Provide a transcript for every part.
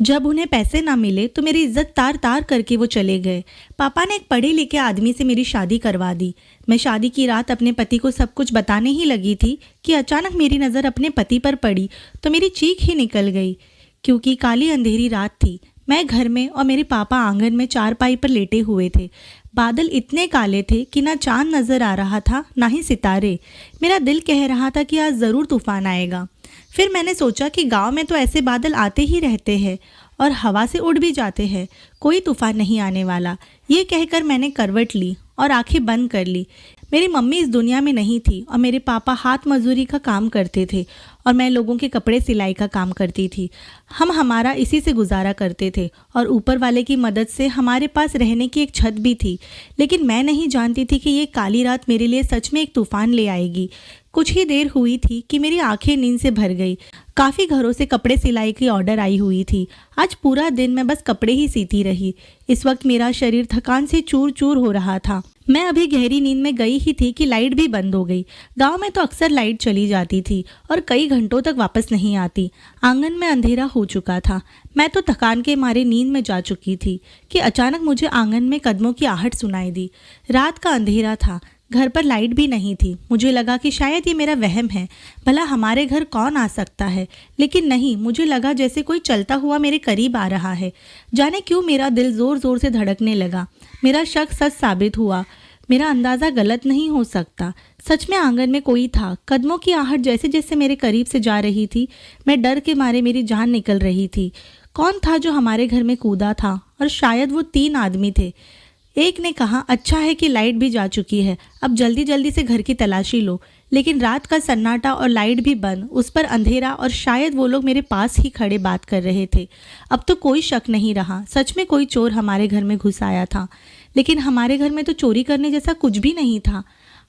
जब उन्हें पैसे ना मिले तो मेरी इज्जत तार तार करके वो चले गए। पापा ने एक पढ़े लिखे आदमी से मेरी शादी करवा दी। मैं शादी की रात अपने पति को सब कुछ बताने ही लगी थी कि अचानक मेरी नज़र अपने पति पर पड़ी तो मेरी चीख ही निकल गई, क्योंकि काली अंधेरी रात थी। मैं घर में और मेरे पापा आंगन में चारपाई पर लेटे हुए थे। बादल इतने काले थे कि ना चांद नज़र आ रहा था ना ही सितारे। मेरा दिल कह रहा था कि आज ज़रूर तूफान आएगा। फिर मैंने सोचा कि गांव में तो ऐसे बादल आते ही रहते हैं और हवा से उड़ भी जाते हैं, कोई तूफान नहीं आने वाला। ये कहकर मैंने करवट ली और आंखें बंद कर ली। मेरी मम्मी इस दुनिया में नहीं थी और मेरे पापा हाथ मजदूरी का काम करते थे और मैं लोगों के कपड़े सिलाई का काम करती थी। हम हमारा इसी से गुजारा करते थे और ऊपर वाले की मदद से हमारे पास रहने की एक छत भी थी। लेकिन मैं नहीं जानती थी कि ये काली रात मेरे लिए सच में एक तूफान ले आएगी। कुछ ही देर हुई थी कि मेरी आंखें नींद से भर गई। काफ़ी घरों से कपड़े सिलाई की ऑर्डर आई हुई थी। आज पूरा दिन मैं बस कपड़े ही सीती रही। इस वक्त मेरा शरीर थकान से चूर चूर हो रहा था। मैं अभी गहरी नींद में गई ही थी कि लाइट भी बंद हो गई। गांव में तो अक्सर लाइट चली जाती थी और कई घंटों तक वापस नहीं आती। आंगन में अंधेरा हो चुका था। मैं तो थकान के मारे नींद में जा चुकी थी कि अचानक मुझे आंगन में कदमों की आहट सुनाई दी। रात का अंधेरा था, घर पर लाइट भी नहीं थी। मुझे लगा कि शायद ये मेरा वहम है, भला हमारे घर कौन आ सकता है। लेकिन नहीं, मुझे लगा जैसे कोई चलता हुआ मेरे करीब आ रहा है। जाने क्यों मेरा दिल जोर जोर से धड़कने लगा। मेरा शक सच साबित हुआ। मेरा अंदाज़ा गलत नहीं हो सकता। सच में आंगन में कोई था। कदमों की आहट जैसे जैसे मेरे करीब से जा रही थी, मैं डर के मारे मेरी जान निकल रही थी। कौन था जो हमारे घर में कूदा था? और शायद वो 3 आदमी थे। एक ने कहा, अच्छा है कि लाइट भी जा चुकी है, अब जल्दी जल्दी से घर की तलाशी लो। लेकिन रात का सन्नाटा और लाइट भी बंद, उस पर अंधेरा और शायद वो लोग मेरे पास ही खड़े बात कर रहे थे। अब तो कोई शक नहीं रहा, सच में कोई चोर हमारे घर में घुस आया था। लेकिन हमारे घर में तो चोरी करने जैसा कुछ भी नहीं था।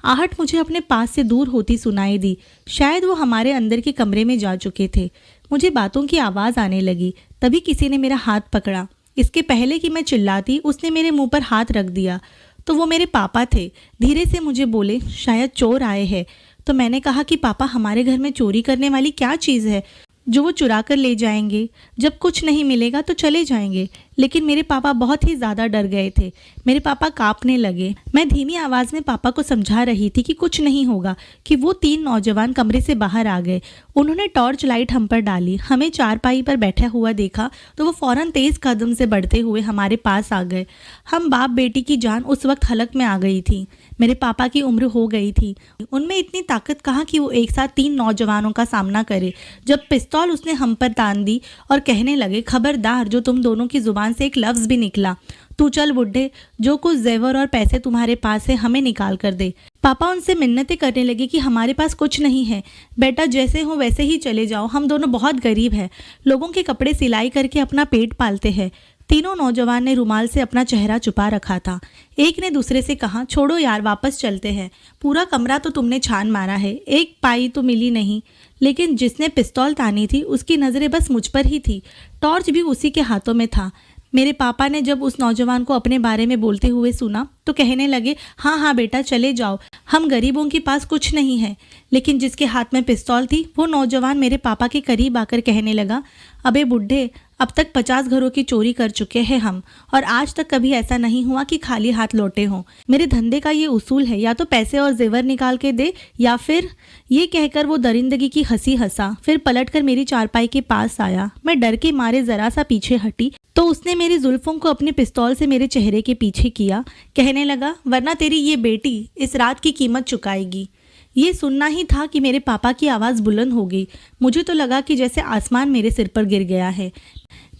आहट मुझे अपने पास से दूर होती सुनाई दी। शायद वो हमारे अंदर के कमरे में जा चुके थे। मुझे बातों की आवाज़ आने लगी। तभी किसी ने मेरा हाथ पकड़ा। इसके पहले कि मैं चिल्लाती, उसने मेरे मुंह पर हाथ रख दिया। तो वो मेरे पापा थे। धीरे से मुझे बोले, शायद चोर आए हैं। तो मैंने कहा कि पापा, हमारे घर में चोरी करने वाली क्या चीज़ है जो वो चुरा कर ले जाएंगे? जब कुछ नहीं मिलेगा तो चले जाएंगे। लेकिन मेरे पापा बहुत ही ज़्यादा डर गए थे। मेरे पापा कांपने लगे। मैं धीमी आवाज़ में पापा को समझा रही थी कि कुछ नहीं होगा कि वो 3 नौजवान कमरे से बाहर आ गए। उन्होंने टॉर्च लाइट हम पर डाली। हमें चारपाई पर बैठा हुआ देखा तो वो फ़ौरन तेज़ कदम से बढ़ते हुए हमारे पास आ गए। हम बाप बेटी की जान उस वक्त हलक में आ गई थी। मेरे पापा की उम्र हो गई थी। उनमें इतनी ताकत कहाँ कि वो एक साथ 3 नौजवानों का सामना करे। जब पिस्तौल उसने हम पर तान दी और कहने लगे, खबरदार, जो तुम दोनों की जुबान से एक लफ्ज़ भी निकला, तू चल बुढ़े, जो कुछ जेवर और पैसे तुम्हारे पास है हमें निकाल कर दे। पापा उनसे मिन्नतें करने लगे कि हमारे पास कुछ नहीं है बेटा, जैसे हो वैसे ही चले जाओ, हम दोनों बहुत गरीब हैं, लोगों के कपड़े सिलाई करके अपना पेट पालते हैं। तीनों नौजवान ने रुमाल से अपना चेहरा छुपा रखा था। एक ने दूसरे से कहा, छोड़ो यार, वापस चलते हैं। पूरा कमरा तो तुमने छान मारा है, एक पाई तो मिली नहीं। लेकिन जिसने पिस्तौल तानी थी उसकी नज़रें बस मुझ पर ही थी। टॉर्च भी उसी के हाथों में था। मेरे पापा ने जब उस नौजवान को अपने बारे में बोलते हुए सुना तो कहने लगे, हाँ हाँ बेटा, चले जाओ, हम गरीबों के पास कुछ नहीं है। लेकिन जिसके हाथ में पिस्तौल थी वो नौजवान मेरे पापा के करीब आकर कहने लगा, अबे बुढ़े, अब तक 50 घरों की चोरी कर चुके हैं हम, और आज तक कभी ऐसा नहीं हुआ कि खाली हाथ लौटे हों। मेरे धंधे का ये उसूल है, या तो पैसे और जेवर निकाल के दे या फिर। ये कहकर वो दरिंदगी की हंसी हंसा। फिर पलटकर मेरी चारपाई के पास आया। मैं डर के मारे जरा सा पीछे हटी तो उसने मेरी जुल्फों को अपने पिस्तौल से मेरे चेहरे के पीछे किया। कहने लगा, वरना तेरी ये बेटी इस रात की कीमत चुकाएगी। ये सुनना ही था कि मेरे पापा की आवाज़ बुलंद हो गई। मुझे तो लगा कि जैसे आसमान मेरे सिर पर गिर गया है।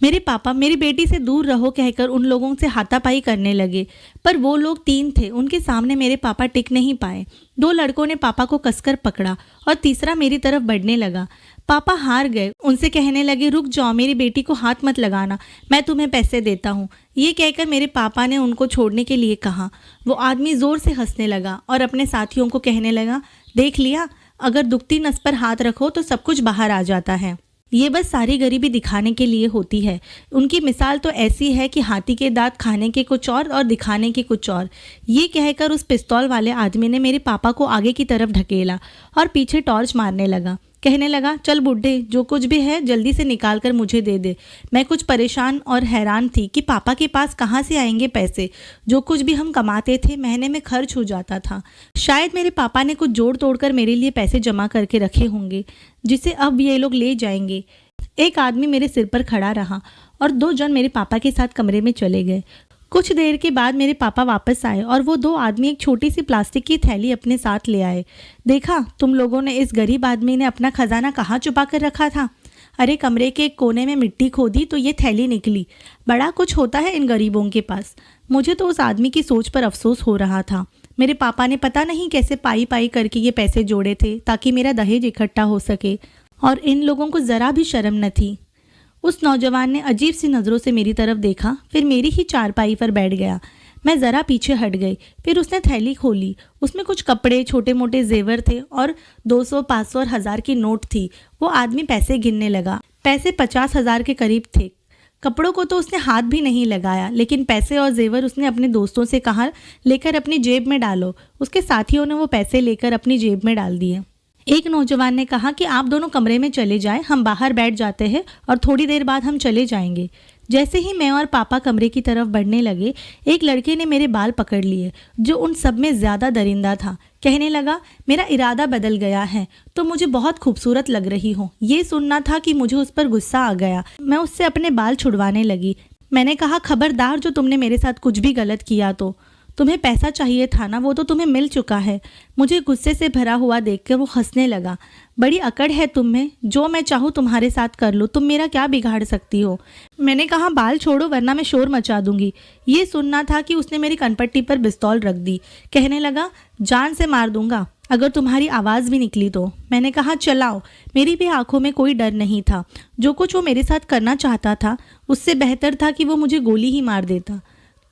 मेरे पापा मेरी बेटी से दूर रहो कहकर उन लोगों से हाथापाई करने लगे, पर वो लोग 3 थे, उनके सामने मेरे पापा टिक नहीं पाए। 2 लड़कों ने पापा को कसकर पकड़ा और तीसरा मेरी तरफ बढ़ने लगा। पापा हार गए। उनसे कहने लगे, रुक जाओ, मेरी बेटी को हाथ मत लगाना, मैं तुम्हें पैसे देता हूँ। ये कहकर मेरे पापा ने उनको छोड़ने के लिए कहा। वो आदमी ज़ोर से हंसने लगा और अपने साथियों को कहने लगा, देख लिया, अगर दुखती नस पर हाथ रखो तो सब कुछ बाहर आ जाता है। ये बस सारी गरीबी दिखाने के लिए होती है। उनकी मिसाल तो ऐसी है कि हाथी के दांत खाने के कुछ और दिखाने के कुछ और। ये कहकर उस पिस्तौल वाले आदमी ने मेरे पापा को आगे की तरफ ढकेला और पीछे टॉर्च मारने लगा। कहने लगा, चल बुड्ढे, जो कुछ भी है जल्दी से निकाल कर मुझे दे दे। मैं कुछ परेशान और हैरान थी कि पापा के पास कहाँ से आएंगे पैसे। जो कुछ भी हम कमाते थे महीने में खर्च हो जाता था। शायद मेरे पापा ने कुछ जोड़ तोड़ कर मेरे लिए पैसे जमा करके रखे होंगे, जिसे अब ये लोग ले जाएंगे। एक आदमी मेरे सिर पर खड़ा रहा और 2 जन मेरे पापा के साथ कमरे में चले गए। कुछ देर के बाद मेरे पापा वापस आए और वो 2 आदमी एक छोटी सी प्लास्टिक की थैली अपने साथ ले आए। देखा, तुम लोगों ने इस गरीब आदमी ने अपना खजाना कहाँ छुपा कर रखा था? अरे, कमरे के एक कोने में मिट्टी खोदी तो ये थैली निकली। बड़ा कुछ होता है इन गरीबों के पास। मुझे तो उस आदमी की सोच पर अफसोस हो रहा था। मेरे पापा ने पता नहीं कैसे पाई पाई करके ये पैसे जोड़े थे ताकि मेरा दहेज इकट्ठा हो सके, और इन लोगों को ज़रा भी शर्म न थी। उस नौजवान ने अजीब सी नज़रों से मेरी तरफ देखा, फिर मेरी ही चारपाई पर बैठ गया। मैं ज़रा पीछे हट गई। फिर उसने थैली खोली। उसमें कुछ कपड़े, छोटे मोटे जेवर थे और 200, 500 और 1000 की नोट थी। वो आदमी पैसे गिनने लगा। पैसे 50,000 के करीब थे। कपड़ों को तो उसने हाथ भी नहीं लगाया, लेकिन पैसे और जेवर उसने अपने दोस्तों से कहा लेकर अपनी जेब में डालो। उसके साथियों ने वो पैसे लेकर अपनी जेब में डाल दिए। एक नौजवान ने कहा कि आप दोनों कमरे में चले जाएं, हम बाहर बैठ जाते हैं और थोड़ी देर बाद हम चले जाएंगे। जैसे ही मैं और पापा कमरे की तरफ बढ़ने लगे, एक लड़के ने मेरे बाल पकड़ लिए, जो उन सब में ज़्यादा दरिंदा था। कहने लगा, मेरा इरादा बदल गया है, तो मुझे बहुत खूबसूरत लग रही हो। ये सुनना था कि मुझे उस पर गुस्सा आ गया। मैं उससे अपने बाल छुड़वाने लगी। मैंने कहा, खबरदार, जो तुमने मेरे साथ कुछ भी गलत किया तो। तुम्हें पैसा चाहिए था ना, वो तो तुम्हें मिल चुका है। मुझे गुस्से से भरा हुआ देखकर वो हंसने लगा। बड़ी अकड़ है तुम में, जो मैं चाहूँ तुम्हारे साथ कर लो, तुम मेरा क्या बिगाड़ सकती हो। मैंने कहा, बाल छोड़ो वरना मैं शोर मचा दूंगी। ये सुनना था कि उसने मेरी कनपट्टी पर पिस्तौल रख दी। कहने लगा, जान से मार दूंगा अगर तुम्हारी आवाज़ भी निकली तो। मैंने कहा, चलाओ। मेरी भी आंखों में कोई डर नहीं था। जो कुछ वो मेरे साथ करना चाहता था उससे बेहतर था कि वो मुझे गोली ही मार देता।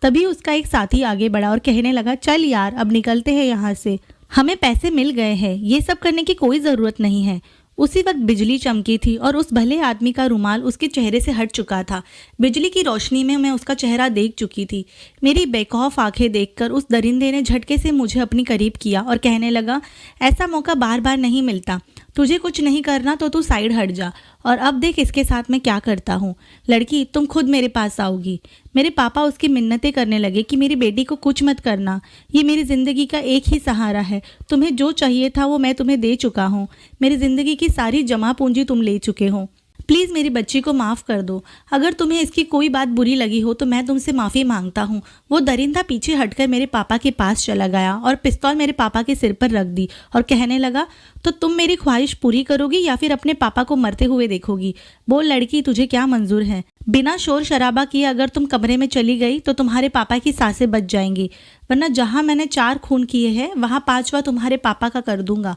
तभी उसका एक साथी आगे बढ़ा और कहने लगा, चल यार, अब निकलते हैं यहाँ से। हमें पैसे मिल गए हैं, ये सब करने की कोई ज़रूरत नहीं है। उसी वक्त बिजली चमकी थी और उस भले आदमी का रुमाल उसके चेहरे से हट चुका था। बिजली की रोशनी में मैं उसका चेहरा देख चुकी थी। मेरी बेखौफ आंखें देखकर उस दरिंदे ने झटके से मुझे अपनी करीब किया और कहने लगा, ऐसा मौका बार बार नहीं मिलता। तुझे कुछ नहीं करना तो तू साइड हट जा, और अब देख इसके साथ मैं क्या करता हूँ। लड़की, तुम खुद मेरे पास आओगी। मेरे पापा उसकी मिन्नतें करने लगे कि मेरी बेटी को कुछ मत करना, ये मेरी ज़िंदगी का एक ही सहारा है। तुम्हें जो चाहिए था वो मैं तुम्हें दे चुका हूँ। मेरी ज़िंदगी की सारी जमा पूंजी तुम ले चुके हो। प्लीज़ मेरी बच्ची को माफ़ कर दो। अगर तुम्हें इसकी कोई बात बुरी लगी हो तो मैं तुमसे माफ़ी मांगता हूँ। वो दरिंदा पीछे हटकर मेरे पापा के पास चला गया और पिस्तौल मेरे पापा के सिर पर रख दी और कहने लगा, तो तुम मेरी ख्वाहिश पूरी करोगी या फिर अपने पापा को मरते हुए देखोगी? बोल लड़की, तुझे क्या मंजूर है? बिना शोर शराबा किए अगर तुम कमरे में चली गई तो तुम्हारे पापा की सांसें बच जाएंगी, वरना जहाँ मैंने 4 खून किए हैं वहाँ 5वां तुम्हारे पापा का कर दूंगा।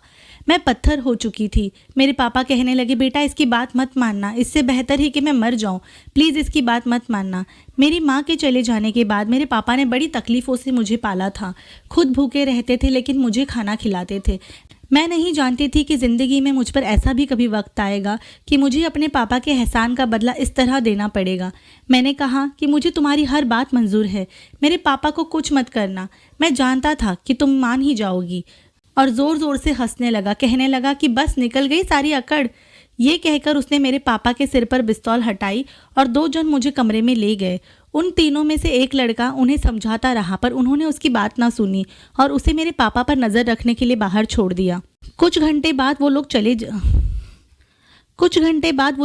मैं पत्थर हो चुकी थी। मेरे पापा कहने लगे, बेटा इसकी बात मत मानना, इससे बेहतर ही कि मैं मर जाऊं। प्लीज़ इसकी बात मत मानना। मेरी माँ के चले जाने के बाद मेरे पापा ने बड़ी तकलीफ़ों से मुझे पाला था। खुद भूखे रहते थे लेकिन मुझे खाना खिलाते थे। मैं नहीं जानती थी कि ज़िंदगी में मुझ पर ऐसा भी कभी वक्त आएगा कि मुझे अपने पापा के एहसान का बदला इस तरह देना पड़ेगा। मैंने कहा कि मुझे तुम्हारी हर बात मंजूर है, मेरे पापा को कुछ मत करना। मैं जानता था कि तुम मान ही जाओगी, और ज़ोर ज़ोर से हंसने लगा। कहने लगा कि बस निकल गई सारी अकड़। ये कहकर उसने मेरे पापा के सिर पर पिस्तौल हटाई और 2 जन मुझे कमरे में ले गए। उन तीनों में से एक लड़का उन्हें समझाता रहा, पर उन्होंने उसकी बात ना सुनी और उसे मेरे पापा पर नज़र रखने के लिए बाहर छोड़ दिया। कुछ घंटे बाद वो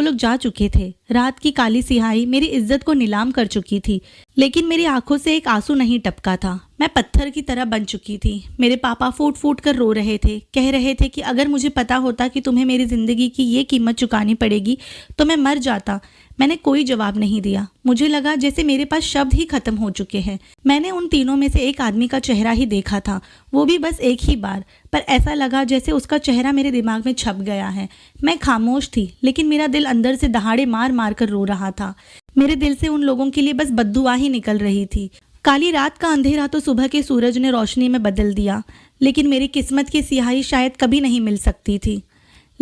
लोग जा चुके थे। रात की काली सिहाई मेरी इज्जत को नीलाम कर चुकी थी, लेकिन मेरी आंखों से एक आंसू नहीं टपका था। मैं पत्थर की तरह बन चुकी थी। मेरे पापा फूट फूट कर रो रहे थे। कह रहे थे कि अगर मुझे पता होता कि तुम्हें मेरी ज़िंदगी की ये कीमत चुकानी पड़ेगी तो मैं मर जाता। मैंने कोई जवाब नहीं दिया। मुझे लगा जैसे मेरे पास शब्द ही खत्म हो चुके हैं। मैंने उन तीनों में से एक आदमी का चेहरा ही देखा था, वो भी बस एक ही बार, पर ऐसा लगा जैसे उसका चेहरा मेरे दिमाग में छप गया है। मैं खामोश थी, लेकिन मेरा दिल अंदर से दहाड़े मार मार कर रो रहा था। मेरे दिल से उन लोगों के लिए बस बद्दुआ ही निकल रही थी। काली रात का अंधेरा तो सुबह के सूरज ने रोशनी में बदल दिया, लेकिन मेरी किस्मत की सियाही शायद कभी नहीं मिल सकती थी।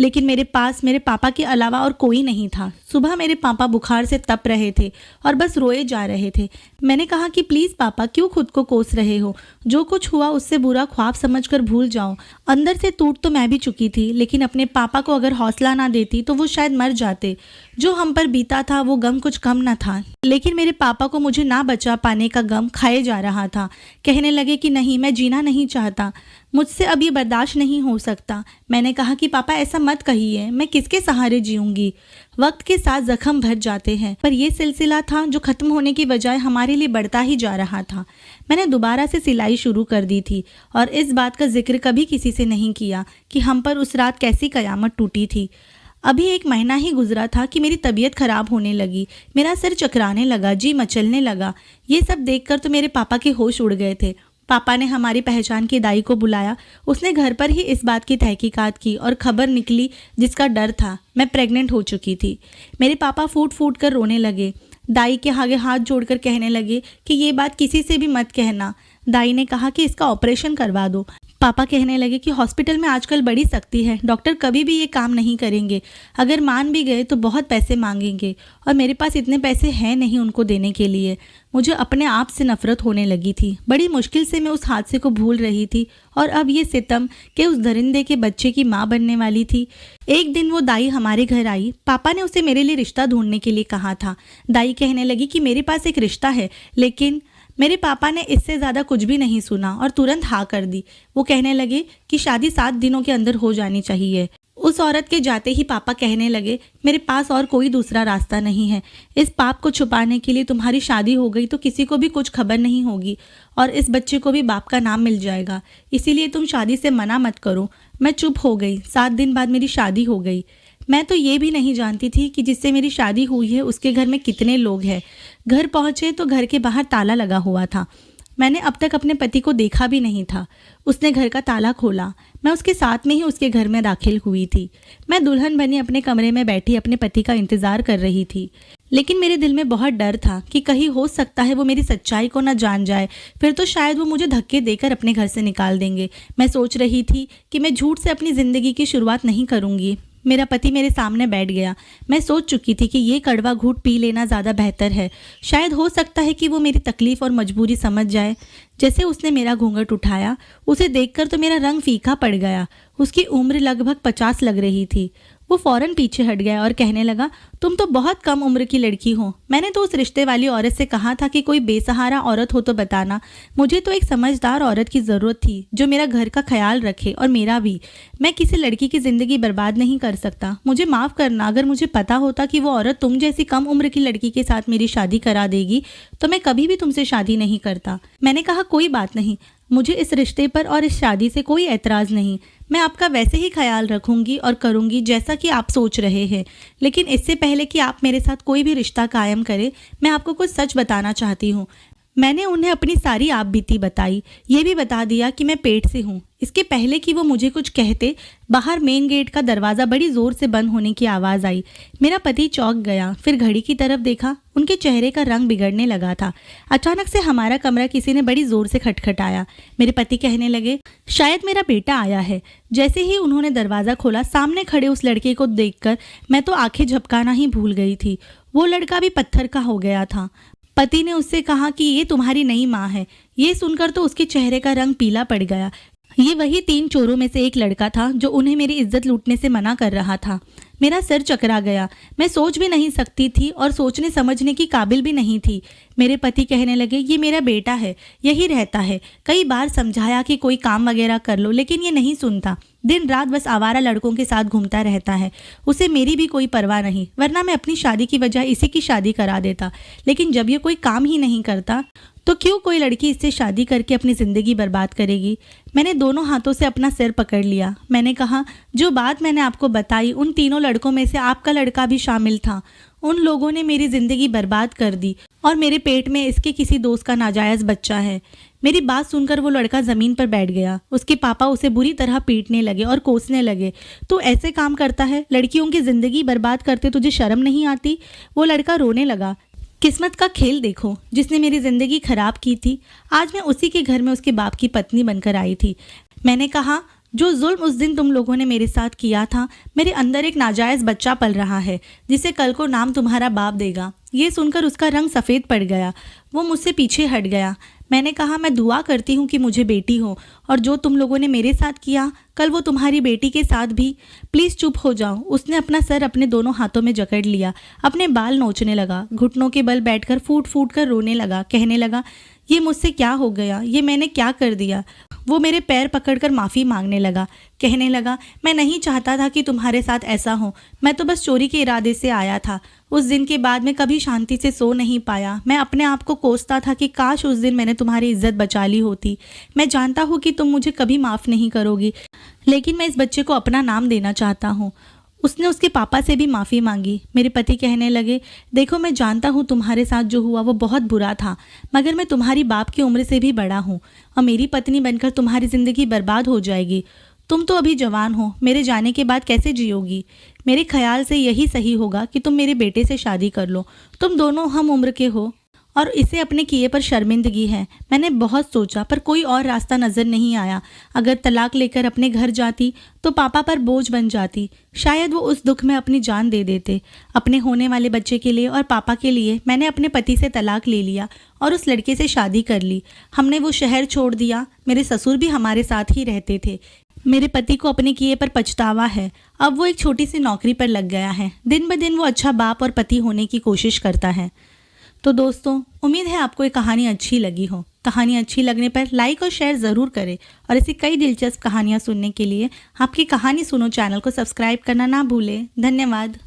लेकिन मेरे पास मेरे पापा के अलावा और कोई नहीं था। सुबह मेरे पापा बुखार से तप रहे थे और बस रोए जा रहे थे। मैंने कहा कि प्लीज़ पापा, क्यों खुद को कोस रहे हो? जो कुछ हुआ उससे बुरा ख्वाब समझकर भूल जाओ। अंदर से टूट तो मैं भी चुकी थी, लेकिन अपने पापा को अगर हौसला ना देती तो वो शायद मर जाते। जो हम पर बीता था वो गम कुछ कम न था, लेकिन मेरे पापा को मुझे ना बचा पाने का गम खाए जा रहा था। कहने लगे कि नहीं, मैं जीना नहीं चाहता, मुझसे अब ये बर्दाश्त नहीं हो सकता। मैंने कहा कि पापा ऐसा मत कहिए, मैं किसके सहारे जीऊंगी? वक्त के साथ जख्म भर जाते हैं, पर यह सिलसिला था जो खत्म होने की बजाय हमारे लिए बढ़ता ही जा रहा था। मैंने दोबारा से सिलाई शुरू कर दी थी और इस बात का जिक्र कभी किसी से नहीं किया कि हम पर उस रात कैसी कयामत टूटी थी। अभी 1 महीना ही गुजरा था कि मेरी तबीयत खराब होने लगी। मेरा सिर चकराने लगा, जी मचलने लगा। ये सब देखकर तो मेरे पापा के होश उड़ गए थे। पापा ने हमारी पहचान की दाई को बुलाया। उसने घर पर ही इस बात की तहकीकात की और खबर निकली जिसका डर था, मैं प्रेग्नेंट हो चुकी थी। मेरे पापा फूट फूट कर रोने लगे। दाई के आगे हाथ जोड़कर कहने लगे कि ये बात किसी से भी मत कहना। दाई ने कहा कि इसका ऑपरेशन करवा दो। पापा कहने लगे कि हॉस्पिटल में आजकल बड़ी सख्ती है, डॉक्टर कभी भी ये काम नहीं करेंगे। अगर मान भी गए तो बहुत पैसे मांगेंगे और मेरे पास इतने पैसे हैं नहीं उनको देने के लिए। मुझे अपने आप से नफरत होने लगी थी। बड़ी मुश्किल से मैं उस हादसे को भूल रही थी और अब ये सितम कि उस दरिंदे के बच्चे की माँ बनने वाली थी। एक दिन वो दाई हमारे घर आई। पापा ने उसे मेरे लिए रिश्ता ढूंढने के लिए कहा था। दाई कहने लगी कि मेरे पास एक रिश्ता है, लेकिन मेरे पापा ने इससे ज़्यादा कुछ भी नहीं सुना और तुरंत हाँ कर दी। वो कहने लगे कि शादी 7 दिनों के अंदर हो जानी चाहिए। उस औरत के जाते ही पापा कहने लगे, मेरे पास और कोई दूसरा रास्ता नहीं है। इस पाप को छुपाने के लिए तुम्हारी शादी हो गई तो किसी को भी कुछ खबर नहीं होगी और इस बच्चे को भी बाप का नाम मिल जाएगा, इसीलिए तुम शादी से मना मत करो। मैं चुप हो गई। 7 दिन बाद मेरी शादी हो गई। मैं तो ये भी नहीं जानती थी कि जिससे मेरी शादी हुई है उसके घर में कितने लोग हैं। घर पहुंचे तो घर के बाहर ताला लगा हुआ था। मैंने अब तक अपने पति को देखा भी नहीं था। उसने घर का ताला खोला। मैं उसके साथ में ही उसके घर में दाखिल हुई थी। मैं दुल्हन बनी अपने कमरे में बैठी अपने पति का इंतजार कर रही थी, लेकिन मेरे दिल में बहुत डर था कि कहीं हो सकता है वो मेरी सच्चाई को न जान जाए, फिर तो शायद वो मुझे धक्के देकर अपने घर से निकाल देंगे। मैं सोच रही थी कि मैं झूठ से अपनी ज़िंदगी की शुरुआत नहीं करूँगी। मेरा पति मेरे सामने बैठ गया। मैं सोच चुकी थी कि ये कड़वा घूंट पी लेना ज़्यादा बेहतर है। शायद हो सकता है कि वो मेरी तकलीफ़ और मजबूरी समझ जाए। जैसे उसने मेरा घूंघट उठाया, उसे देखकर तो मेरा रंग फीका पड़ गया। उसकी उम्र लगभग 50 लग रही थी। वो फौरन पीछे हट गया और कहने लगा, तुम तो बहुत कम उम्र की लड़की हो। मैंने तो उस रिश्ते वाली औरत से कहा था कि कोई बेसहारा औरत हो तो बताना। मुझे तो एक समझदार औरत की ज़रूरत थी जो मेरा घर का ख्याल रखे और मेरा भी। मैं किसी लड़की की ज़िंदगी बर्बाद नहीं कर सकता। मुझे माफ़ करना, अगर मुझे पता होता कि वो औरत तुम जैसी कम उम्र की लड़की के साथ मेरी शादी करा देगी तो मैं कभी भी तुमसे शादी नहीं करता। मैंने कहा, कोई बात नहीं, मुझे इस रिश्ते पर और इस शादी से कोई एतराज़ नहीं। मैं आपका वैसे ही ख्याल रखूंगी और करूंगी जैसा कि आप सोच रहे हैं, लेकिन इससे पहले कि आप मेरे साथ कोई भी रिश्ता कायम करें, मैं आपको कुछ सच बताना चाहती हूँ। मैंने उन्हें अपनी सारी आप बीती बताई। ये भी बता दिया कि मैं पेट से हूँ। इसके पहले कि वो मुझे कुछ कहते, बाहर मेन गेट का दरवाज़ा बड़ी ज़ोर से बंद होने की आवाज़ आई। मेरा पति चौंक गया, फिर घड़ी की तरफ देखा। उनके चेहरे का रंग बिगड़ने लगा था। अचानक से हमारा कमरा किसी ने बड़ी ज़ोर से खटखटाया। मेरे पति कहने लगे, शायद मेरा बेटा आया है। जैसे ही उन्होंने दरवाज़ा खोला, सामने खड़े उस लड़के को देखकर मैं तो आंखें झपकाना ही भूल गई थी। वो लड़का भी पत्थर का हो गया था। पति ने उससे कहा कि ये तुम्हारी नई माँ है। ये सुनकर तो उसके चेहरे का रंग पीला पड़ गया। ये वही 3 चोरों में से एक लड़का था जो उन्हें मेरी इज्जत लूटने से मना कर रहा था। मेरा सिर चकरा गया। मैं सोच भी नहीं सकती थी और सोचने समझने की काबिल भी नहीं थी। मेरे पति कहने लगे, ये मेरा बेटा है, यही रहता है। कई बार समझाया कि कोई काम वगैरह कर लो, लेकिन ये नहीं सुनता। दिन रात बस आवारा लड़कों के साथ घूमता रहता है। उसे मेरी भी कोई परवाह नहीं, वरना मैं अपनी शादी की वजह इसी की शादी करा देता। लेकिन जब ये कोई काम ही नहीं करता तो क्यों कोई लड़की इससे शादी करके अपनी ज़िंदगी बर्बाद करेगी। मैंने दोनों हाथों से अपना सिर पकड़ लिया। मैंने कहा, जो बात मैंने आपको बताई, उन तीनों लड़कों में से आपका लड़का भी शामिल था। उन लोगों ने मेरी ज़िंदगी बर्बाद कर दी और मेरे पेट में इसके किसी दोस्त का नाजायज़ बच्चा है। मेरी बात सुनकर वो लड़का ज़मीन पर बैठ गया। उसके पापा उसे बुरी तरह पीटने लगे और कोसने लगे। तो ऐसे काम करता है, लड़कियों की ज़िंदगी बर्बाद करते तुझे शर्म नहीं आती? वो लड़का रोने लगा। किस्मत का खेल देखो, जिसने मेरी ज़िंदगी खराब की थी, आज मैं उसी के घर में उसके बाप की पत्नी बनकर आई थी। मैंने कहा, जो जुल्म उस दिन तुम लोगों ने मेरे साथ किया था, मेरे अंदर एक नाजायज़ बच्चा पल रहा है जिसे कल को नाम तुम्हारा बाप देगा। ये सुनकर उसका रंग सफ़ेद पड़ गया। वो मुझसे पीछे हट गया। मैंने कहा, मैं दुआ करती हूँ कि मुझे बेटी हो, और जो तुम लोगों ने मेरे साथ किया कल वो तुम्हारी बेटी के साथ भी। प्लीज़ चुप हो जाओ। उसने अपना सर अपने दोनों हाथों में जकड़ लिया, अपने बाल नोचने लगा, घुटनों के बल बैठकर फूट फूट कर रोने लगा, कहने लगा, ये मुझसे क्या हो गया, ये मैंने क्या कर दिया। वो मेरे पैर पकड़कर माफ़ी मांगने लगा, कहने लगा, मैं नहीं चाहता था कि तुम्हारे साथ ऐसा हो, मैं तो बस चोरी के इरादे से आया था। उस दिन के बाद मैं कभी शांति से सो नहीं पाया। मैं अपने आप को कोसता था कि काश उस दिन मैंने तुम्हारी इज्जत बचा ली होती। मैं जानता हूँ कि तुम मुझे कभी माफ़ नहीं करोगी, लेकिन मैं इस बच्चे को अपना नाम देना चाहता हूँ। उसने उसके पापा से भी माफ़ी मांगी। मेरे पति कहने लगे, देखो, मैं जानता हूँ तुम्हारे साथ जो हुआ वो बहुत बुरा था, मगर मैं तुम्हारी बाप की उम्र से भी बड़ा हूँ और मेरी पत्नी बनकर तुम्हारी ज़िंदगी बर्बाद हो जाएगी। तुम तो अभी जवान हो, मेरे जाने के बाद कैसे जियोगी। मेरे ख्याल से यही सही होगा कि तुम मेरे बेटे से शादी कर लो। तुम दोनों हम उम्र के हो और इसे अपने किए पर शर्मिंदगी है। मैंने बहुत सोचा पर कोई और रास्ता नज़र नहीं आया। अगर तलाक लेकर अपने घर जाती तो पापा पर बोझ बन जाती। शायद वो उस दुख में अपनी जान दे देते। अपने होने वाले बच्चे के लिए और पापा के लिए मैंने अपने पति से तलाक ले लिया और उस लड़के से शादी कर ली। हमने वो शहर छोड़ दिया। मेरे ससुर भी हमारे साथ ही रहते थे। मेरे पति को अपने किए पर पछतावा है। अब वो एक छोटी सी नौकरी पर लग गया है। दिन ब दिन वो अच्छा बाप और पति होने की कोशिश करता है। तो दोस्तों, उम्मीद है आपको ये कहानी अच्छी लगी हो। कहानी अच्छी लगने पर लाइक और शेयर ज़रूर करें और ऐसी कई दिलचस्प कहानियाँ सुनने के लिए आपकी कहानी सुनो चैनल को सब्सक्राइब करना ना भूलें। धन्यवाद।